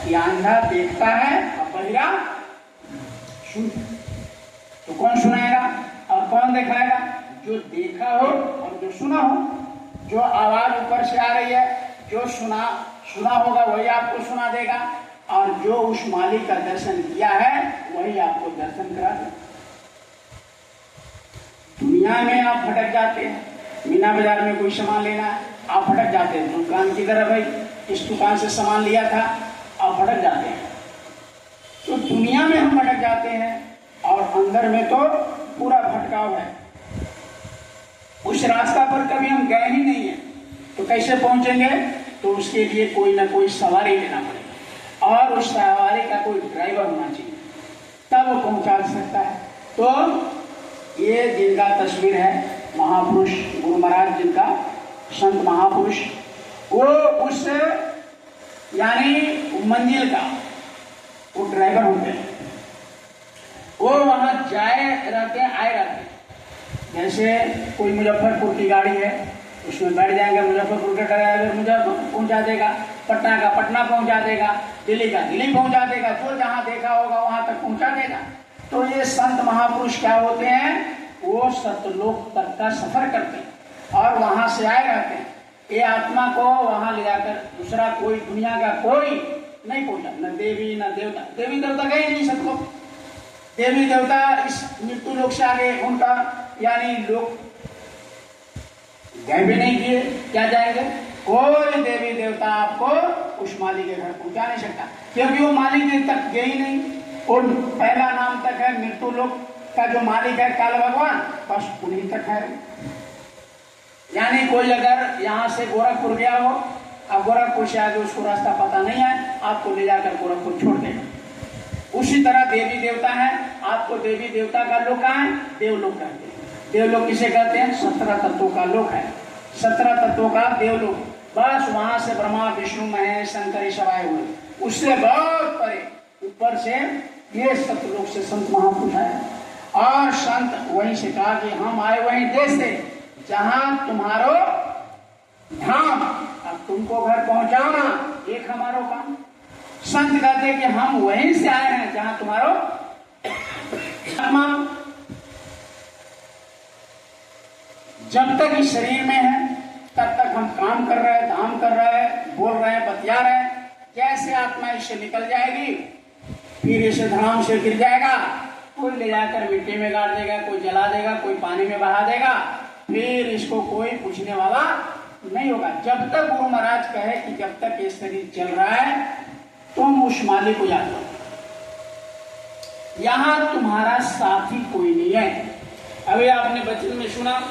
कि अंधा देखता है और बहिरा सुनता है। तो कौन सुनाएगा और कौन दिखाएगा? जो देखा हो और जो सुना हो। जो आवाज ऊपर से आ रही है, जो सुना होगा वही आपको सुना देगा, और जो उस मालिक का दर्शन किया है वही आपको दर्शन करा देगा। दुनिया में आप भटक जाते हैं, मीना बाजार में कोई सामान लेना है, आप भटक जाते हैं, दुकान किधर है भाई, इस दुकान से सामान लिया था, आप भटक जाते हैं। तो दुनिया में हम भटक जाते हैं और अंदर में तो पूरा भटकाव है। उस रास्ता पर कभी हम गए ही नहीं है, तो कैसे पहुंचेंगे? तो उसके लिए कोई ना कोई सवारी लेना पड़ेगा, और उस सवारी का कोई ड्राइवर होना चाहिए, तब वो पहुंचा सकता है। तो ये जिनका तस्वीर है महापुरुष गुरु महाराज, जिनका संत महापुरुष, वो उस यानी मंजिल का वो ड्राइवर होते हैं। वो वहां जाए रहते हैं, आए रहते हैं। जैसे कोई मुजफ्फरपुर की गाड़ी है, उसमें बैठ जाएंगे, मुजफ्फरपुर का ड्राइवर मुजफ्फरपुर पहुंचा देगा, पटना का पटना पहुंचा देगा, दिल्ली का दिल्ली पहुंचा देगा, जो जहां देखा होगा वहां तक पहुंचा देगा। तो ये संत महापुरुष क्या होते हैं? वो सत्यलोक तक का सफर करते हैं और वहां से आए रहते हैं। ये आत्मा को वहां ले जाकर दूसरा कोई दुनिया का कोई नहीं पहुंचा, न देवी न देवता। देवी देवता गए नहीं सतलोक, देवी देवता इस मृत्यु लोक से आगे उनका यानी लोग गए भी नहीं किए, क्या जाएंगे? कोई देवी देवता आपको उस मालिक के घर पहुंचा नहीं सकता, क्योंकि वो मालिक तक गए ही नहीं। और पहला नाम तक है मृत्यु लोक का जो मालिक है काल भगवान, बस उन्हीं तक है। यानी कोई अगर यहाँ से गोरखपुर गया हो, अब गोरखपुर से आगे उसको रास्ता पता नहीं है, आपको ले जाकर गोरखपुर छोड़ देगा। उसी तरह देवी देवता है, आपको देवी देवता का लोक है, देवलोक कहते हैं। देवलोक किसे कहते हैं? 17 तत्वों का लोक है, 17 तत्वों का देवलोक। बस वहां से ब्रह्मा विष्णु महेश शंकर सब आए हुए, उससे बहुत परे ऊपर से ये सतलोक से संत महापुरुष है। और संत वहीं से कहा कि हम आए वहीं देश से जहां तुम्हारो धाम, अब तुमको घर पहुंचाना एक हमारो काम। संत कहते कि हम वहीं से आए हैं जहां तुम्हारो आत्मा जब तक इस शरीर में है तब तक हम काम कर रहे हैं, धाम कर रहे हैं, बोल रहे हैं, बतिया रहे हैं। जैसे आत्मा इससे निकल जाएगी, फिर इसे धाम से गिर जाएगा, कोई ले जाकर मिट्टी में गाड़ देगा, कोई जला देगा, कोई पानी में बहा देगा, फिर इसको कोई पूछने वाला नहीं होगा। जब तक गुरु महाराज कहे कि जब तक ये शरीर चल रहा है तुम उस मालिक को याद करो, यहां तुम्हारा साथी कोई नहीं है। अभी आपने वचन में सुना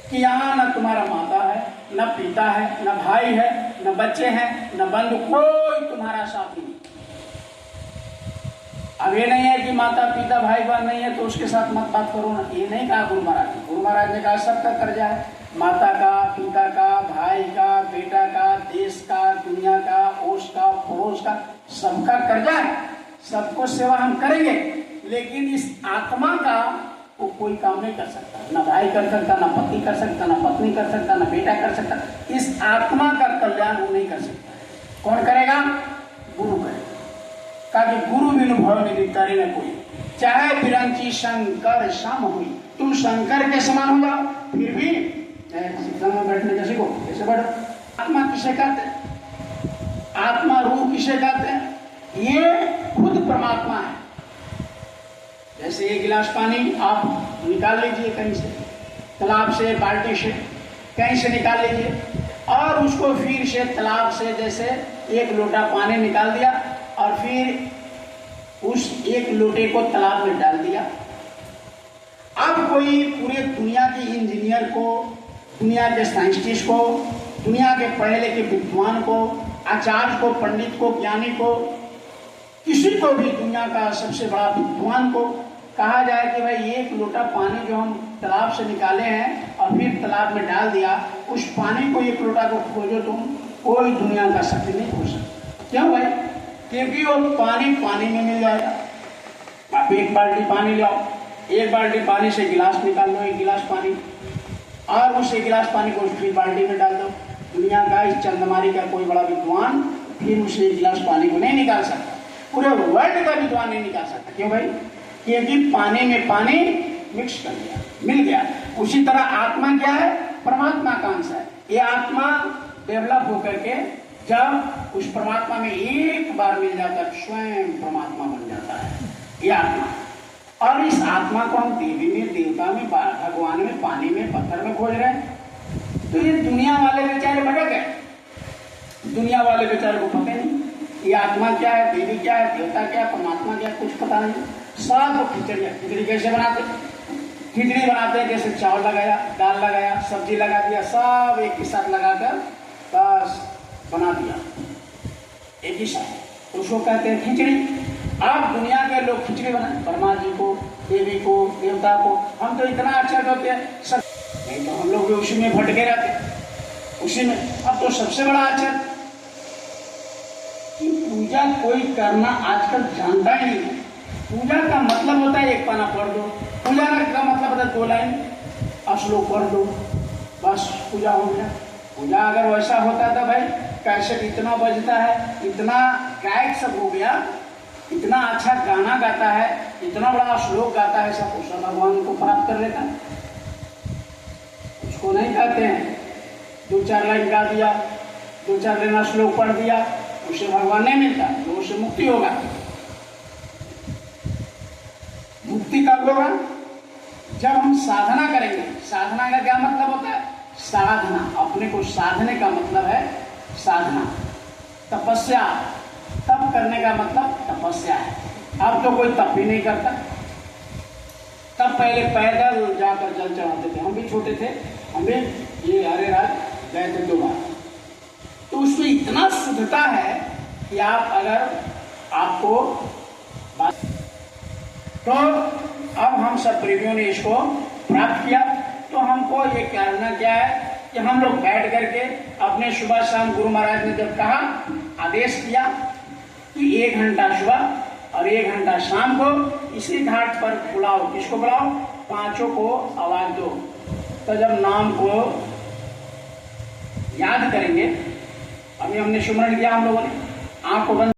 कि यहाँ न तुम्हारा माता है, न पिता है, न भाई है, न बच्चे हैं, न बंधु, कोई तुम्हारा साथी नहीं। अब ये नहीं है कि माता पिता भाई बहन नहीं है तो उसके साथ मत बात करो ना, ये नहीं कहा गुरु महाराज ने। गुरु महाराज ने कहा सबका कर्जा है, माता का, पिता का, भाई का, बेटा का, देश का, दुनिया का, ओस का, पड़ोस का, सबका कर्जा है। सबको सेवा हम करेंगे, लेकिन इस आत्मा का वो कोई काम नहीं कर सकता। ना भाई कर सकता, ना पति कर सकता, ना पत्नी कर सकता, ना बेटा कर सकता। इस आत्मा का कल्याण वो नहीं कर सकता। कौन करेगा? गुरु करेगा। ताकि गुरु बिनु भव निधि करे न कोई, चाहे फिरंची शंकर सम हुई। तुम शंकर के समान हो जाओ, फिर भी शिक्षा में बैठने जैसे को कैसे बैठो। आत्मा किसे कहते हैं? आत्मा रूह किसे कहते हैं? ये खुद परमात्मा है। जैसे एक गिलास पानी आप निकाल लीजिए कहीं से, तालाब से, बाल्टी से, कहीं से निकाल लीजिए, और उसको फिर से तालाब से जैसे एक लोटा पानी निकाल दिया और फिर उस एक लोटे को तालाब में डाल दिया। अब कोई पूरे दुनिया के इंजीनियर को, दुनिया के साइंटिस्ट को, दुनिया के पढ़े लिखे विद्वान को, आचार्य को, पंडित को, ज्ञानी को, किसी को भी दुनिया का सबसे बड़ा विद्वान को कहा जाए कि भाई एक लोटा पानी जो हम तालाब से निकाले हैं और फिर तालाब में डाल दिया, उस पानी को, एक लोटा को खोजो तुम, कोई दुनिया का शक्ति नहीं खोज सकता। क्यों भाई? क्योंकि वो पानी पानी में मिल जाएगा। आप एक बाल्टी पानी लाओ, एक बाल्टी पानी से गिलास निकाल लो, एक गिलास पानी, और उस एक गिलास पानी को फिर बाल्टी में डाल दो, दुनिया का इस चंदमारी का कोई बड़ा विद्वान फिर उसे एक गिलास पानी को नहीं निकाल सकता, पूरे वर्ल्ड का विद्वान नहीं निकाल सकता। क्यों भाई? क्योंकि पानी में पानी मिक्स कर दिया, मिल गया। उसी तरह आत्मा क्या है? परमात्मा का अंश है। ये आत्मा डेवलप होकर के जब उस परमात्मा में एक बार मिल जाता है, स्वयं परमात्मा बन जाता है ये आत्मा। और इस आत्मा को हम देवी में, देवता में, भगवान में, पानी में, पत्थर में खोज रहे हैं। तो ये दुनिया वाले बेचारे भटक गए, दुनिया वाले बेचारे को पता नहीं ये आत्मा क्या है, देवी क्या है, देवता क्या है, परमात्मा क्या है, कुछ पता नहीं। सब खिचड़ी कैसे बनाते? खिचड़ी बनाते हैं जैसे चावल लगाया, दाल लगाया, सब्जी लगा दिया, सब एक ही साथ लगाकर बस बना दिया एक ही साथ, उसको कहते हैं खिचड़ी। अब दुनिया के लोग खिचड़ी बनाए ब्रह्मा जी को, देवी को, देवता को। हम तो इतना अच्छा करते हैं सब, नहीं तो हम लोग भी उसी में भटके रहते, उसी में। अब तो सबसे बड़ा आश्चर्य कि पूजा कोई करना आजकल जानता ही नहीं। पूजा का मतलब होता है एक पाना पढ़ दो, पूजा का मतलब होता है 2 लाइन श्लोक पढ़ दो, बस पूजा हो गया। पूजा अगर वैसा होता था भाई, कैसेट इतना बजता है, इतना गायक सब हो गया, इतना अच्छा गाना गाता है, इतना बड़ा श्लोक गाता है, सब कुछ भगवान को प्राप्त कर लेता है। उसको नहीं कहते हैं 2-4 लाइन गा दिया, 2-4 लाइन श्लोक पढ़ दिया, उससे भगवान नहीं मिलता, तो उससे मुक्ति होगा। मुक्ति कब होगा? जब हम साधना करेंगे। साधना का क्या मतलब होता है? साधना, अपने को साधने का मतलब है साधना। तपस्या, तप करने का मतलब तपस्या है। अब तो कोई तप ही नहीं करता। तब पहले पैदल जाकर जल चढ़ाते थे, हम भी छोटे थे, हम भी ये हरे रात गए थे 2 बार। तो उसमें इतना शुद्धता है कि आप अगर आपको तो अब हम सब प्रेमियों ने इसको प्राप्त किया। तो हमको ये करना क्या है कि हम लोग बैठ करके अपने सुबह शाम गुरु महाराज ने जब कहा, आदेश किया कि 1 घंटा सुबह और 1 घंटा शाम को इसी घाट पर बुलाओ। किसको बुलाओ? 5 को आवाज दो। तो जब नाम को याद करेंगे, अभी हमने सुमरण किया, हम लोगों ने आंख को बंद